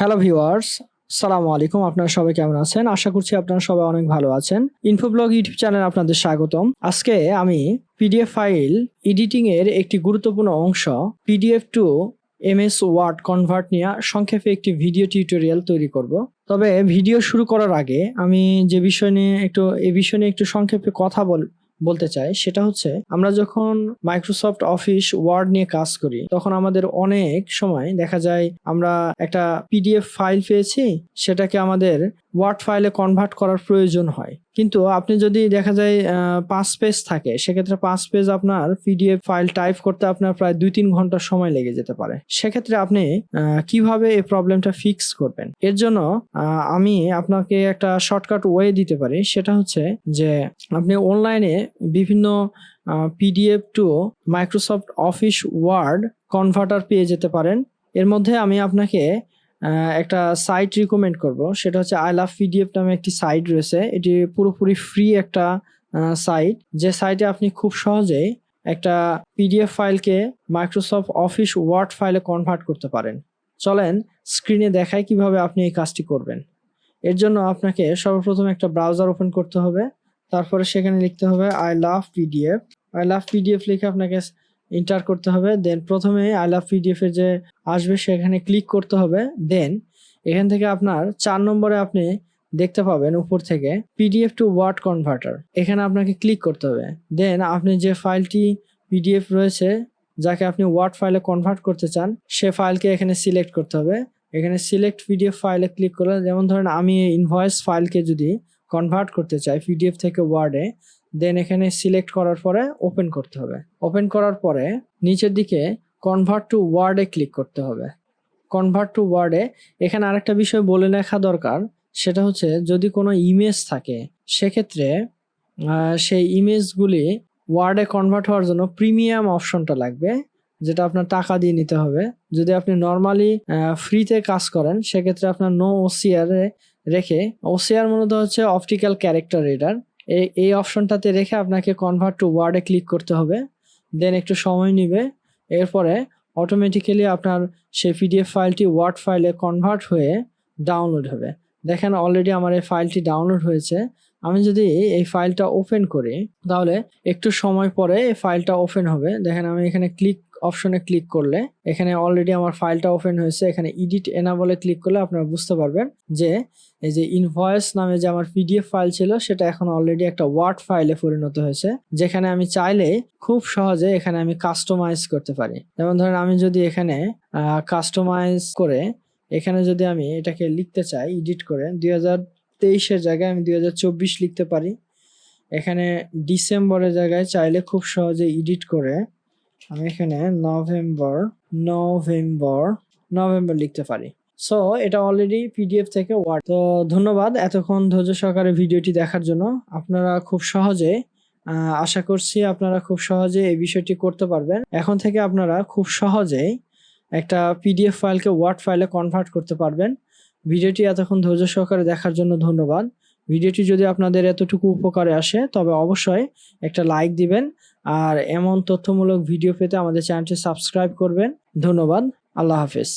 Hello viewers, সালামু আলাইকুম। আপনারা সবাই কেমন আছেন? আশা করছি আপনারা সবাই অনেক ভালো আছেন। ইনফোব্লগ ইউটিউব চ্যানেলে আপনাদের স্বাগতম। আজকে আমি পিডিএফ ফাইল এডিটিং এর একটি গুরুত্বপূর্ণ অংশ PDF to MS Word convert নিয়ে সংক্ষেপে একটি ভিডিও টিউটোরিয়াল তৈরি করব। তবে ভিডিও শুরু করার আগে আমি যে বিষয় নিয়ে একটু সংক্ষেপে কথা বলতে চাই, সেটা হচ্ছে আমরা যখন মাইক্রোসফট অফিস ওয়ার্ড নিয়ে কাজ করি তখন আমাদের অনেক সময় দেখা যায় আমরা একটা পিডিএফ ফাইল পেয়েছি, সেটাকে আমাদের ওয়ার্ড ফাইলে কনভার্ট করার প্রয়োজন হয়। কিন্তু আপনি যদি দেখা যায় 5 পেজ থাকে, সেক্ষেত্রে 5 পেজ আপনার পিডিএফ ফাইল টাইপ করতে আপনার প্রায় 2-3 ঘন্টা সময় লেগে যেতে পারে। সেক্ষেত্রে আপনি কিভাবে এই প্রবলেমটা ফিক্স করবেন? এর জন্য আমি আপনাকে একটা শর্টকাট ওয়ে দিতে পারি। সেটা হচ্ছে যে আপনি অনলাইনে বিভিন্ন PDF to Microsoft Office Word converter পেয়ে যেতে পারেন। এর মধ্যে আমি আপনাকে একটা সাইট রিকমেন্ড করব। সেটা হচ্ছে আই লাভ পিডিএফ নামে একটি সাইট রয়েছে। এটি পুরোপুরি ফ্রি একটা সাইট, যে সাইটে আপনি খুব সহজেই একটা পিডিএফ ফাইলকে মাইক্রোসফট অফিস ওয়ার্ড ফাইলে কনভার্ট করতে পারেন। চলেন স্ক্রিনে দেখাই কিভাবে আপনি এই কাজটি করবেন। এর জন্য আপনাকে সর্বপ্রথম একটা ব্রাউজার ওপেন করতে হবে। তারপরে সেখানে লিখতে হবে I love PDF. I love PDF লিখে আপনাকে এন্টার করতে হবে। দেন প্রথমে আই লাভ পিডিএফ এর যে আসবে সেখানে ক্লিক করতে হবে। দেন এখান থেকে আপনার 4 নম্বরে আপনি দেখতে পাবেন উপর থেকে পিডিএফ টু ওয়ার্ড কনভার্টার, এখানে আপনাকে ক্লিক করতে হবে। দেন আপনি যে ফাইলটি পিডিএফ রয়েছে যাকে আপনি ওয়ার্ড ফাইলে কনভার্ট করতে চান, সে ফাইলকে এখানে সিলেক্ট করতে হবে। এখানে সিলেক্ট পিডিএফ ফাইলে ক্লিক করলে, যেমন ধরেন আমি ইনভয়েস ফাইলকে যদি কনভার্ট করতে চাই পিডিএফ থেকে ওয়ার্ডে, দেন এখানে সিলেক্ট করার পরে ওপেন করতে হবে। ওপেন করার পরে নিচের দিকে কনভার্ট টু ওয়ার্ডে ক্লিক করতে হবে। কনভার্ট টু ওয়ার্ডে এখানে আরেকটা বিষয় বলে রাখা দরকার, সেটা হচ্ছে যদি কোনো ইমেজ থাকে সেক্ষেত্রে সেই ইমেজগুলি ওয়ার্ডে কনভার্ট হওয়ার জন্য প্রিমিয়াম অপশনটা লাগবে, যেটা আপনার টাকা দিয়ে নিতে হবে। যদি আপনি নর্মালি ফ্রিতে কাজ করেন সেক্ষেত্রে আপনার নো ওসিআর রেখে, ওসিআর মূলত হচ্ছে অপটিক্যাল ক্যারেক্টার রিডার, এই অপশনটাতে রেখে আপনাকে কনভার্ট টু ওয়ার্ডে ক্লিক করতে হবে। দেন একটু সময় নেবে। এরপরে অটোমেটিক্যালি আপনার সেই পিডিএফ ফাইলটি ওয়ার্ড ফাইলে কনভার্ট হয়ে ডাউনলোড হবে। দেখেন অলরেডি আমার এই ফাইলটি ডাউনলোড হয়েছে। আমি যদি এই ফাইলটা ওপেন করি তাহলে একটু সময় পরে এই ফাইলটা ওপেন হবে। দেখেন আমি এখানে ক্লিক অপশনে ক্লিক করলে এখানে অলরেডি আমার ফাইলটা ওপেন হয়েছে। এখানে এডিট এনাবলে ক্লিক করলে আপনারা বুঝতে পারবেন যে এই যে ইনভয়েস নামে যে আমার পিডিএফ ফাইল ছিল সেটা এখন অলরেডি একটা ওয়ার্ড ফাইলে পরিণত হয়েছে, যেখানে আমি চাইলে খুব সহজে এখানে আমি কাস্টমাইজ করতে পারি। যেমন ধরেন আমি যদি এখানে কাস্টমাইজ করে এখানে যদি আমি এটাকে লিখতে চাই এডিট করে 2023-এর জায়গায় আমি 2024 লিখতে পারি। এখানে ডিসেম্বরের জায়গায় চাইলে খুব সহজে এডিট করে আমি এখানে নভেম্বর লিখতে পারি। সো এটা অলরেডি পিডিএফ থেকে ওয়ার্ড। তো ধন্যবাদ এতক্ষণ ধৈর্য সহকারে ভিডিওটি দেখার জন্য। আপনারা খুব সহজে আশা করছি আপনারা খুব সহজে এই বিষয়টি করতে পারবেন। এখন থেকে আপনারা খুব সহজেই একটা পিডিএফ ফাইলকে ওয়ার্ড ফাইলে কনভার্ট করতে পারবেন। ভিডিওটি এতক্ষণ ধৈর্য সহকারে দেখার জন্য ধন্যবাদ। ভিডিওটি যদি আপনাদের এতটুকু উপকারে আসে তবে অবশ্যই একটা লাইক দিবেন, আর এমন তথ্যমূলক ভিডিও পেতে আমাদের চ্যানেলটি সাবস্ক্রাইব করবেন। ধন্যবাদ। আল্লাহ হাফেজ।